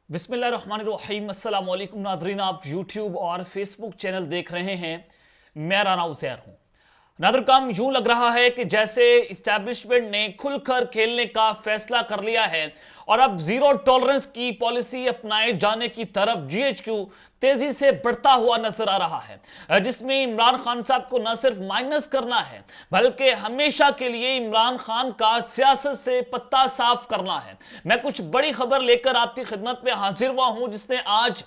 बिस्मिल्लाहिर्रहमानिर्रहीम। अस्सलाम वालेकुम नादरीन, आप यूट्यूब और फेसबुक चैनल देख रहे हैं। मैं राना उज़ैर हूं। नादर काम यूं लग रहा है कि जैसे इस्टेब्लिशमेंट ने खुलकर खेलने का फैसला कर लिया है और अब जीरो टॉलरेंस की पॉलिसी अपनाए जाने की तरफ जीएचक्यू तेजी से बढ़ता हुआ नजर आ रहा है, जिसमें इमरान खान साहब को न सिर्फ माइनस करना है बल्कि हमेशा के लिए इमरान खान का सियासत से पत्ता साफ करना है। मैं कुछ बड़ी खबर लेकर आपकी खिदमत में हाजिर हुआ हूं जिसने आज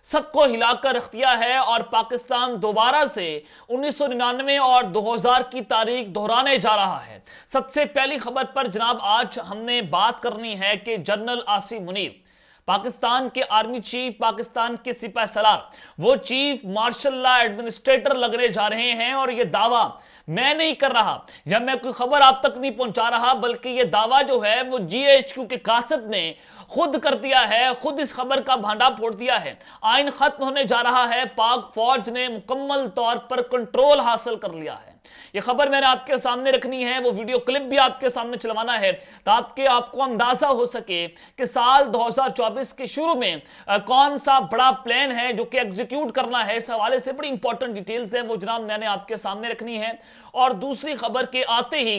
सबको हिलाकर रख दिया है और पाकिस्तान दोबारा से 1999 और 2000 की तारीख दोहराने जा रहा है। सबसे पहली खबर पर जनाब आज हमने बात करनी है कि जनरल आसिम मुनीर पाकिस्तान के आर्मी चीफ, पाकिस्तान के सिपह सलार, वो चीफ मार्शल लॉ एडमिनिस्ट्रेटर लगने जा रहे हैं। और ये दावा मैं नहीं कर रहा या मैं कोई खबर आप तक नहीं पहुंचा रहा, बल्कि ये दावा जो है वो जीएचक्यू के कासिद ने खुद कर दिया है, खुद इस खबर का भांडा फोड़ दिया है। आइन खत्म होने जा रहा है, पाक फौज ने मुकम्मल तौर पर कंट्रोल हासिल कर लिया है। यह खबर मैंने आपके सामने रखनी है, वो वीडियो क्लिप भी आपके सामने चलवाना है ताकि आपको अंदाजा हो सके कि साल 2024 के शुरू में कौन सा बड़ा प्लान है जो कि एग्जीक्यूट करना है। इस हवाले से बड़ी इंपॉर्टेंट डिटेल्स हैं, वो जनाब मैंने आपके सामने रखनी है। और दूसरी खबर के आते ही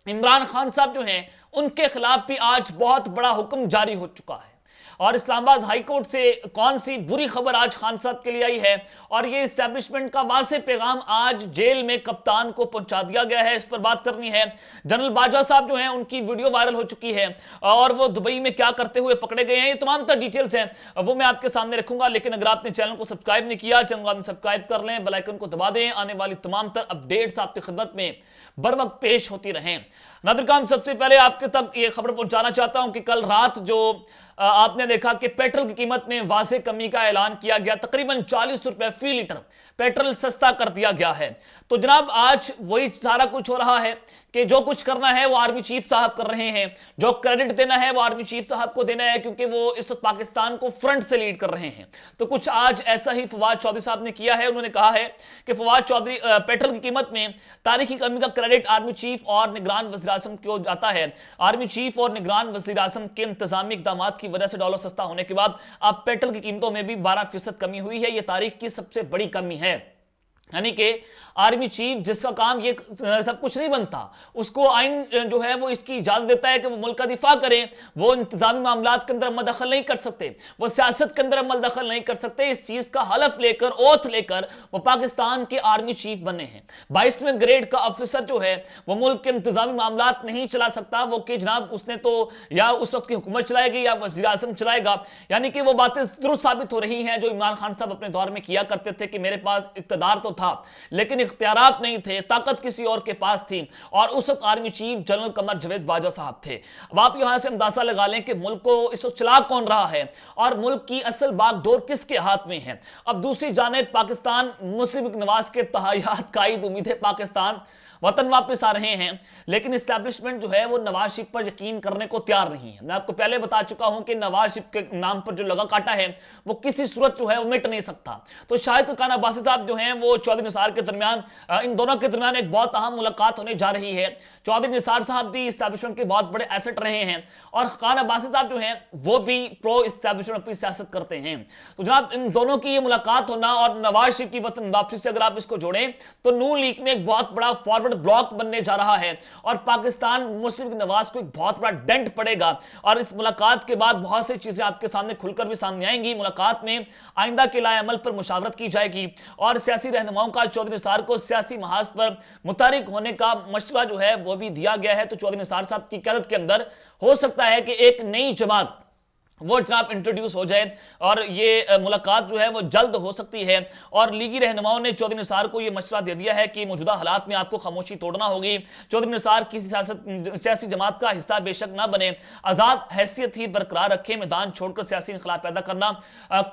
इमरान खान साहब जो हैं उनके खिलाफ भी आज बहुत बड़ा हुक्म जारी हो चुका है। और इस्लामाबाद हाईकोर्ट से कौन सी बुरी खबर आज खान साहब के लिए आई है और ये इस्टेब्लिशमेंट का वाज़ेह पैगाम आज जेल में कप्तान को पहुंचा दिया गया है, इस पर बात करनी है। जनरल बाजवा साहब जो हैं उनकी वीडियो वायरल हो चुकी है और वो दुबई में क्या करते हुए पकड़े गए हैं, ये तमाम तर डिटेल्स हैं वो मैं आपके सामने रखूंगा। लेकिन अगर आपने चैनल को सब्सक्राइब नहीं किया, चैनल को सब्सक्राइब कर लें, बेल आइकन को दबा दें, आने वाली तमाम तर अपडेट्स आपकी खिदमत में बर वक्त पेश होती रहें। नादर काम, सबसे पहले आपके तक ये खबर पहुंचाना चाहता हूं कि कल रात जो आपने देखा कि पेट्रोल की कीमत में वाज़ेह कमी का ऐलान किया गया, तकरीबन 40 रुपए फी लीटर पेट्रोल सस्ता कर दिया गया है। तो जनाब आज वही सारा कुछ हो रहा है कि जो कुछ करना है वो आर्मी चीफ साहब कर रहे हैं, जो क्रेडिट देना है वो आर्मी चीफ साहब को देना है क्योंकि वो इस वक्त पाकिस्तान को फ्रंट से लीड कर रहे हैं। तो कुछ आज ऐसा ही फवाद चौधरी साहब ने किया है। उन्होंने कहा है कि फवाद चौधरी पेट्रोल की कीमत में तारीखी कमी का क्रेडिट आर्मी चीफ और निगरान वज़ीर आज़म को जाता है। आर्मी चीफ और निगरान वज़ीर आज़म के इंतजामी इक़दाम की वजह से डॉलर सस्ता होने के बाद अब पेट्रोल की कीमतों में भी 12% कमी हुई है। यह तारीख की सबसे बड़ी कमी है। यानी कि आर्मी चीफ जिसका काम ये सब कुछ नहीं बनता, उसको आइन जो है वो इसकी इजाजत देता है कि वो मुल्क का दिफा करें, वो इंतजामी मामलात के अंदर अमल दखल नहीं कर सकते, वो सियासत के अंदर अमल दखल नहीं कर सकते। इस चीज का हलफ लेकर, ओथ लेकर वो पाकिस्तान के आर्मी चीफ बने हैं। 22वें ग्रेड का ऑफिसर जो है वो मुल्क के इंतजामी मामलात नहीं चला सकता, वो कि जनाब उसने तो या उस वक्त की हुकूमत चलाएगी या वज़ीर आज़म चलाएगा। यानी कि वो बातें दुरुस्त साबित हो रही हैं जो इमरान खान साहब अपने दौर में किया करते थे कि मेरे पास इक़्तिदार तो था लेकिन इख्तियारात नहीं थे, ताकत किसी और के पास थी। और उस वक्त आर्मी चीफ जनरल कमर जवेद बाजवा साहब थे। अब आप यहां से अंदाजा लगा लें कि मुल्क को इस वक्त चला कौन रहा है और मुल्क की असल बागडोर किसके हाथ में है। अब दूसरी जानिब पाकिस्तान मुस्लिम लीग नवाज के तहयात कायद उम्मीद है पाकिस्तान वतन वापस आ रहे हैं, लेकिन इस्टेब्लिशमेंट जो है वो नवाज शरीफ पर यकीन करने को तैयार नहीं है। मैं आपको पहले बता चुका हूं कि नवाज शरीफ के नाम पर जो लगा काटा है वो किसी सूरत जो है वो मिट नहीं सकता। तो शाहिद खान अब्बासी साहब जो हैं वो चौधरी निसार के दरमियान, इन दोनों के दरमियान एक बहुत अहम मुलाकात होने जा रही है। चौधरी निसार साहब भी इस्टेब्लिशमेंट के बहुत बड़े एसेट रहे हैं और खान अब्बासी साहब जो हैं वो भी प्रो इस्टेब्लिशमेंट अपनी सियासत करते हैं। तो जनाब इन दोनों की ये मुलाकात होना और नवाज शरीफ की वतन वापसी से अगर आप इसको जोड़ें तो नून लीग में एक बहुत बड़ा फॉरवर्ड ब्लॉक बनने जा रहा है और पाकिस्तान मुस्लिम लीग नवाज को एक बहुत बड़ा डेंट पड़ेगा। और इस मुलाकात के बाद बहुत सी चीजें आपके सामने खुलकर भी सामने आएंगी। मुलाकात में आइंदा के लाए अमल पर मुशावरत की जाएगी और सियासी रहनुमाओं का चौधरी निसार को सियासी महाज पर मुतारिक होने का मशवरा जो है वो भी दिया गया है। तो चौधरी निसार साहब की क़यादत के अंदर हो सकता है कि एक नई जमात वो जनाब इंट्रोड्यूस हो जाए और ये मुलाकात जो है वो जल्द हो सकती है। और लीगी रहनुमाओं ने चौधरी निसार को ये मशवरा दे दिया है कि मौजूदा हालात में आपको खामोशी तोड़ना होगी। चौधरी निसार किसी सियासी जमात का हिस्सा बेशक ना बने, आज़ाद हैसियत ही बरकरार रखे, मैदान छोड़कर सियासी इंखिलाफ पैदा करना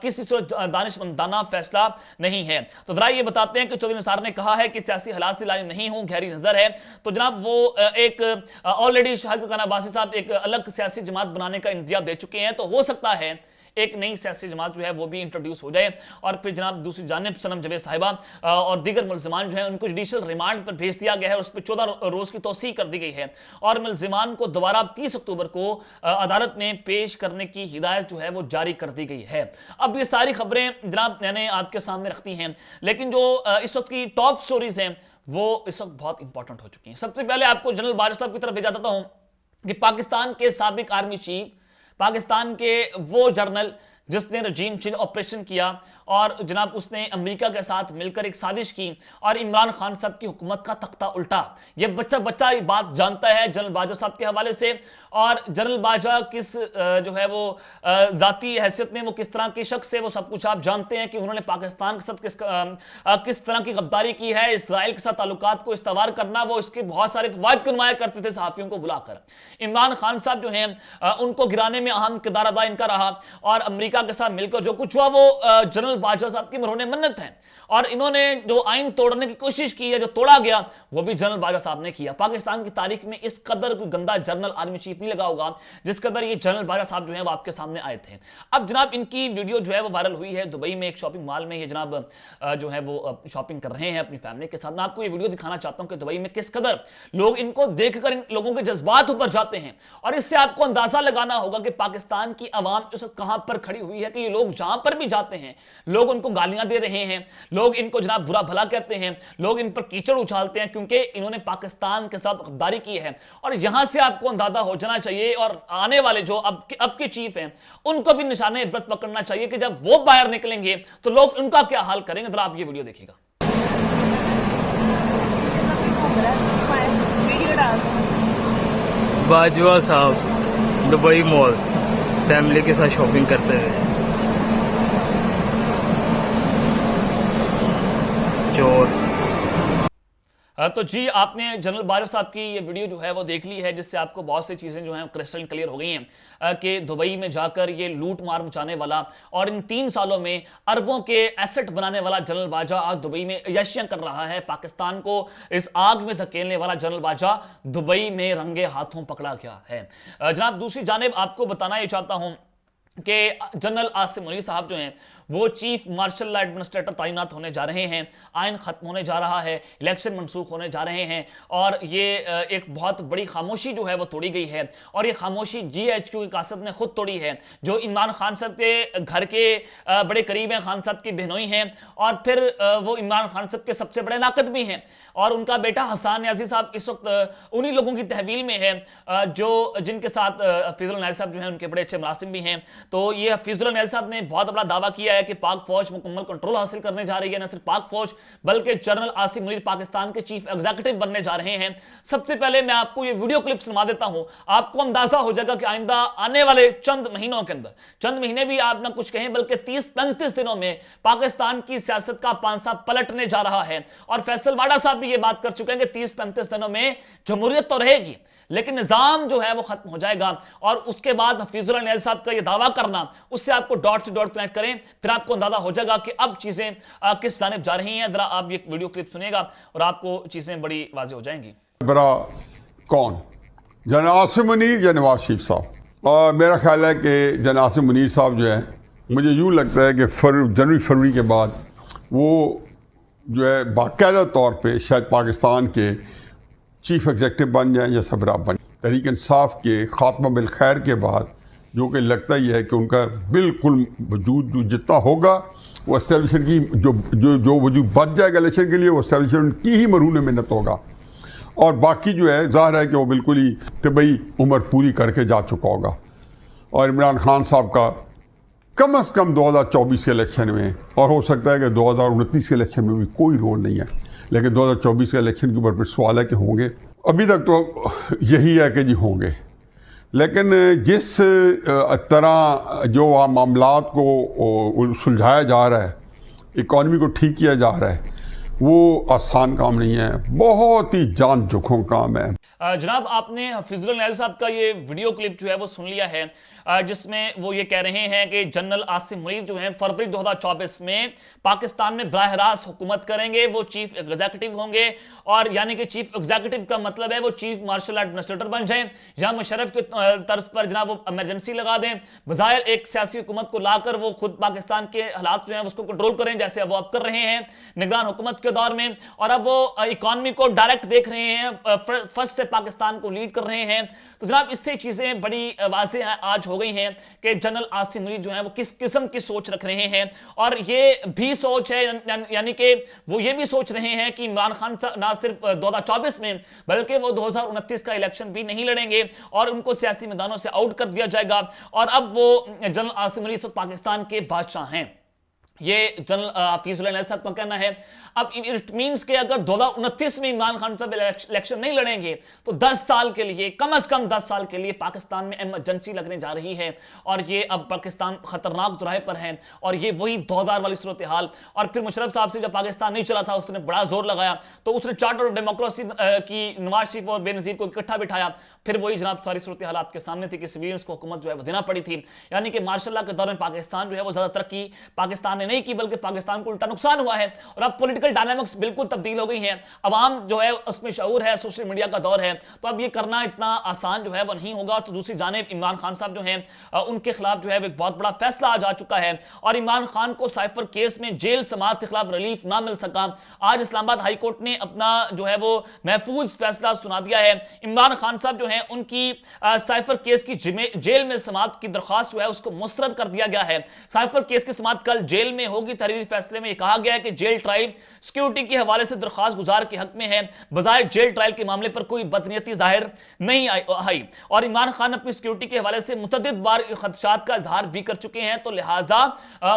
किसी सूरत दानिशमंदाना फैसला नहीं है। तो जरा ये बताते हैं कि चौधरी निसार ने कहा है कि सियासी हालात से लानी नहीं हूँ, गहरी नजर है। तो जनाब वो एक ऑलरेडी शाहिद खान अब्बासी साहब एक अलग सियासी जमात बनाने का इंतजाम दे चुके हैं। तो हो सकता है एक नई सियासी जमात जो है वो भी इंट्रोड्यूस हो जाए और फिर जनाब दूसरी जानिब सनम जवेद साहिबा और दीगर मुल्जिमान जो है उनको जुडिशियल रिमांड पर भेज दिया गया है और उस पर 14 रोज की तौसीह कर दी गई है और मुल्जिमान को दोबारा 30 अक्टूबर को अदालत में पेश करने की हिदायत जो है वो जारी कर दी गई है। अब ये सारी खबरें जनाब मैंने आपके सामने रखती हैं, लेकिन जो इस वक्त की टॉप स्टोरीज हैं वो इस वक्त बहुत इंपॉर्टेंट हो चुकी हैं। सबसे पहले आपको जनरल बाजवा साहब की तरफ भेजा देता हूं कि पाकिस्तान के साबिक आर्मी चीफ, पाकिस्तान के वो जनरल जिसने रजीम चेंज ऑपरेशन किया और जनाब उसने अमेरिका के साथ मिलकर एक साजिश की और इमरान खान साहब की हुकूमत का तख्ता उल्टा। ये बच्चा ये बात जानता है जनरल बाजवा साहब के हवाले से, और जनरल बाजवा किस जो है वो जाती हैसियत में वो किस तरह के शख्स है वो सब कुछ आप जानते हैं कि उन्होंने पाकिस्तान के साथ किस तरह की गद्दारी की है, इसराइल के साथ ताल्लुकात को इस्तवार करना, वो इसके बहुत सारे फवायद नुमाया करते थे सहाफियों को बुलाकर। इमरान खान साहब जो हैं उनको गिराने में अहम किरदार अदा इनका रहा और अमेरिका के साथ मिलकर जो कुछ हुआ वो जनरल बाजवा साहब की मरहून मन्नत है और इन्होंने जो आइन तोड़ने की कोशिश की है, जो तोड़ा गया वो भी जनरल बाजवा साहब ने किया। पाकिस्तान की तारीख में इस कदर कोई गंदा जनरल आर्मी चीफ नहीं लगा होगा जिस कदर ये जनरल बाजवा साहब जो है वो आपके सामने आए थे। अब जनाब इनकी वीडियो जो है वो वायरल हुई है दुबई में एक शॉपिंग मॉल में, ये जनाब जो है वो शॉपिंग कर रहे हैं अपनी फैमिली के साथ। मैं आपको ये वीडियो दिखाना चाहता हूं कि दुबई में किस कदर लोग इनको देखकर इन लोगों के जज्बात ऊपर जाते हैं और इससे आपको अंदाजा लगाना होगा कि पाकिस्तान की आवाम इस वक्त कहां पर खड़ी हुई है कि ये लोग जहां पर भी जाते हैं लोग उनको गालियां दे रहे हैं, लोग इनको जनाब बुरा भला कहते हैं, लोग इन पर कीचड़ उछालते हैं क्योंकि इन्होंने पाकिस्तान के साथ गद्दारी की है। और यहां से आपको अंदाजा हो जाना चाहिए और आने वाले जो अब के चीफ हैं उनको भी निशाने इबरत पकड़ना चाहिए कि जब वो बाहर निकलेंगे तो लोग उनका क्या हाल करेंगे। जरा आप ये वीडियो देखिएगा। बाजवा साहब दुबई मॉल फैमिली के साथ शॉपिंग करते हुए चोर। तो जी आपने जनरल बाजवा साहब की ये वीडियो जो है वो देख ली है जिससे आपको बहुत सी चीज़ें जो हैं क्रिस्टल क्लियर हो गई हैं कि दुबई में जाकर ये लूट मार मचाने वाला और इन 3 सालों में अरबों के एसेट बनाने वाला जनरल बाजवा आज दुबई में यशियां कर रहा है। पाकिस्तान को इस आग में धकेलने वाला जनरल बाजवा दुबई में रंगे हाथों पकड़ा गया है। जनाब दूसरी जानिब आपको बताना ये चाहता हूं कि जनरल आसिम मुनीर साहब जो हैं वो चीफ मार्शल एडमिनिस्ट्रेटर तैनात होने जा रहे हैं, आइन खत्म होने जा रहा है, इलेक्शन मनसूख होने जा रहे हैं और ये एक बहुत बड़ी खामोशी जो है वो तोड़ी गई है और ये खामोशी GHQ की कासद ने खुद तोड़ी है जो इमरान खान साहब के घर के बड़े करीब हैं, खान साहब की बहनोई हैं और फिर वो इमरान खान साहब के सबसे बड़े नाकद भी हैं और उनका बेटा हसन न्याजी साहब इस वक्त उन्हीं लोगों की तहवील में है जो जिनके साथ हफीजुल न्याजी साहब जो हैं उनके बड़े अच्छे मुलाजिम भी हैं। तो ये हफीजुल न्याजी साहब ने बहुत बड़ा दावा किया है कि पाक फौज मुकम्मल कंट्रोल हासिल करने जा रही है, न सिर्फ पाक फौज बल्कि जनरल आसिम मुनीर पाकिस्तान के चीफ एग्जीक्यूटिव बनने जा रहे हैं। सबसे पहले मैं आपको ये वीडियो क्लिप सुनवा देता हूं, आपको अंदाजा हो जाएगा कि आइंदा आने वाले चंद महीनों के अंदर, चंद महीने भी आप ना कुछ कहें बल्कि 30-35 दिनों में पाकिस्तान की सियासत का पांसा पलटने जा रहा है और फैसल वाडा साहब भी ये बात कर चुके हैं कि 30-35 दिनों में जमहूरियत तो रहेगी लेकिन निजाम जो है वो खत्म हो जाएगा और उसके बाद हफीजुल न्याजी साहब का ये दावा करना उससे आपको डॉट से डॉट कनेक्ट करें फिर आपको अंदाजा हो जाएगा कि अब चीजें किस जानिब जा रही हैं। जरा आप ये वीडियो क्लिप सुनिएगा और आपको चीजें बड़ी वाज़ेह हो जाएंगी। बड़ा कौन जनरल आसिम मुनीर या नवाज शरीफ साहब? और मेरा ख्याल है कि जनरल आसिम मुनीर साहब जो है मुझे यूँ लगता है कि जनवरी फरवरी के बाद वो जो है बाकायदा तौर पे शायद पाकिस्तान के चीफ एग्जीक्यूटिव बन जाएं या सरबराह बन जाएं। तहरीक इंसाफ के खात्मा बिल खैर के बाद जो कि लगता ही है कि उनका बिल्कुल वजूद जो जितना होगा वो एस्टेब्लिशमेंट की जो वजूद बच जाएगा इलेक्शन के लिए वो एस्टेब्लिशमेंट की ही मरहून मेहनत होगा और बाकी जो है ज़ाहिर है कि वो बिल्कुल ही तबई उम्र पूरी करके जा चुका होगा। और इमरान खान साहब का कम अज़ कम 2024 के इलेक्शन में और हो सकता है कि 2029 के इलेक्शन में भी कोई रोल नहीं है, लेकिन 2024 के इलेक्शन के ऊपर फिर सवाल है कि होंगे। अभी तक तो यही है कि जी होंगे, लेकिन जिस तरह जो मामलात को सुलझाया जा रहा है, इकॉनमी को ठीक किया जा रहा है, वो आसान काम नहीं है, बहुत ही जान जोखिम काम है। जनाब आपने हफीजुल न्याजी साहब का ये वीडियो क्लिप जो है वो सुन लिया है। जिसमें वो ये कह रहे हैं कि जनरल आसिम मुनीर जो हैं फरवरी 2024 में पाकिस्तान में बराह रास्त हुकूमत करेंगे, वो चीफ एग्जीक्यूटिव होंगे। और यानी कि चीफ एग्जीक्यूटिव का मतलब है वो चीफ मार्शल एडमिनिस्ट्रेटर बन जाएं, जहां मुशर्रफ के तर्ज पर जनाब वो इमरजेंसी लगा दें, बजाय एक सियासी हुकूमत को लाकर वो खुद पाकिस्तान के हालात जो हैं उसको कंट्रोल करें, जैसे वो अब कर रहे हैं निगरान हुकूमत के दौर में। और अब वो इकॉनमी को डायरेक्ट देख रहे हैं, फर्स्ट से पाकिस्तान को लीड कर रहे हैं। तो जनाब इससे चीजें बड़ी वाज़ेह आज हो गई हैं कि जनरल आसिम मुनीर जो है वो किस किस्म की सोच रख रहे हैं। और ये भी सोच है, यानी कि वो ये भी सोच रहे हैं कि इमरान खान ना सिर्फ 2024 में बल्कि वो 2029 का इलेक्शन भी नहीं लड़ेंगे और उनको सियासी मैदानों से आउट कर दिया जाएगा। और अब वो जनरल आसिम मुनीर पाकिस्तान के बादशाह हैं, ये जनरल हफीजुल्लाह साहब का कहना है। अब इट मींस के अगर 2029 में इमरान खान साहब इलेक्शन नहीं लड़ेंगे तो 10 साल के लिए, कम से कम 10 साल के लिए पाकिस्तान में इमरजेंसी लगने जा रही है। और ये अब पाकिस्तान खतरनाक दुराहे पर है और ये वही 2000 वाली सूरत हाल। और फिर मुशर्रफ साहब से जब पाकिस्तान नहीं चला था उसने बड़ा जोर लगाया, तो उसने चार्टर ऑफ डेमोक्रेसी की नवाज शरीफ और बेनजीर को इकट्ठा बिठाया। फिर वही जनाब सारी सूरत हाल आपके सामने थी कि सिविलियंस को हुकूमत जो है वो देना पड़ी थी। यानी कि मार्शल लॉ के दौर में पाकिस्तान जो है वो ज्यादा तरक्की पाकिस्तान ने नहीं की, बल्कि पाकिस्तान को उल्टा नुकसान हुआ है। और अब पॉलिटिकल डायनामिक्स बिल्कुल तब्दील हो गई हैं, अवाम जो है उसमें शऊर है, सोशल मीडिया का दौर है, तो अब ये करना इतना आसान जो है वो नहीं होगा। तो दूसरी जानिब इमरान खान साहब जो हैं उनके खिलाफ जो है एक बहुत बड़ा फैसला आज आ चुका है और इमरान खान को साइफर केस में जेल समाअत के खिलाफ रिलीफ ना मिल सका। आज इस्लामाबाद हाई कोर्ट ने अपना जो है वो महफूज फैसला सुना दिया है। इमरान खान साहब जो है उनकी साइफर केस की जेल में समाअत की दरख्वास्त जो है उसको मुस्तरद कर दिया गया है। साइफर केस की समाअत कल जेल में होगी। तहरीरी फैसले में यह कहा गया है कि जेल ट्रायल सिक्योरिटी के हवाले से दरख्वास्त गुजार के हक में है, बजाय जेल ट्रायल के मामले पर कोई बदनीयती जाहिर नहीं आई। और इमरान खान अपनी सिक्योरिटी के हवाले से मुतअद्दिद बार खदशात का इजहार भी कर चुके हैं, तो लिहाजा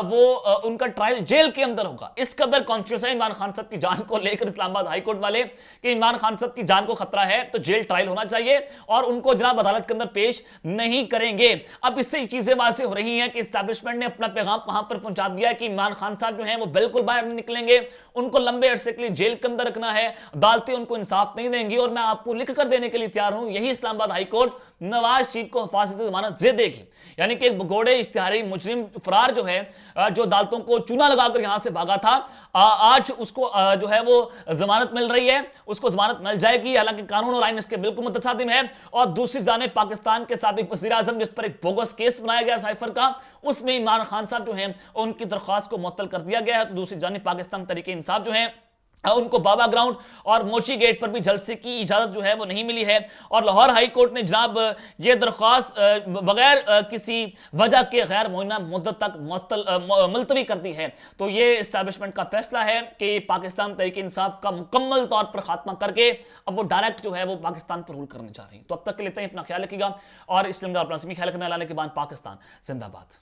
वो उनका ट्रायल जेल के अंदर होगा। इस कदर कॉन्शियस है इमरान खान साहब की जान को लेकर इस्लामाबाद हाई कोर्ट वाले कि इमरान खान साहब की जान को खतरा है तो जेल ट्रायल होना चाहिए और उनको जनाब अदालत के अंदर पेश नहीं करेंगे। अब इससे चीजें वाज़ेह हो रही हैं कि एस्टैब्लिशमेंट ने अपना पैगाम कहां पर पहुंचा दिया है कि इमरान खान साहब जो हैं वो बिल्कुल बाहर नहीं निकलेंगे, उनको लंबे अरसे के लिए जेल के अंदर रखना है, अदालतें उनको इंसाफ नहीं देंगी और मैं आपको लिख कर देने के लिए तैयार हूं। यही इस्लामाबाद हाई कोर्ट नवाज शरीफ को हिफाजत जमानत दे देगी। यानी कि एक भगोड़े इश्तिहारी मुजरिम फरार जो है, जो अदालतों को चूना लगाकर यहां से भागा था, आज उसको जो है वो जमानत मिल रही है, उसको जमानत मिल जाएगी। हालांकि कानून और आइन इसके बिल्कुल मुतसादिम है। और दूसरी जानिब पाकिस्तान के साबिक वज़ीर आज़म जिस पर एक बोगस केस बनाया गया साइफर का, उसमें इमरान खान साहब जो हैं उनकी दरख्वास्त को मुअत्तल कर दिया गया है। तो दूसरी जानिब पाकिस्तान तहरीक इंसाफ जो है उनको बाबा ग्राउंड और मोची गेट पर भी जलसे की इजाजत जो है वो नहीं मिली है। और लाहौर हाई कोर्ट ने जनाब ये दरख्वास्त बगैर किसी वजह के गैर मुअय्यना मुद्दत तक मुलतवी कर दी है। तो ये इस्टेब्लिशमेंट का फैसला है कि पाकिस्तान तहरीक इंसाफ का मुकम्मल तौर पर खात्मा करके अब वो डायरेक्ट जो है वो पाकिस्तान पर रूल करने जा रही है। तो अब तक के लिए अपना ख्याल रखिएगा और इस ख्याल रखने लाने के बाद पाकिस्तान जिंदाबाद।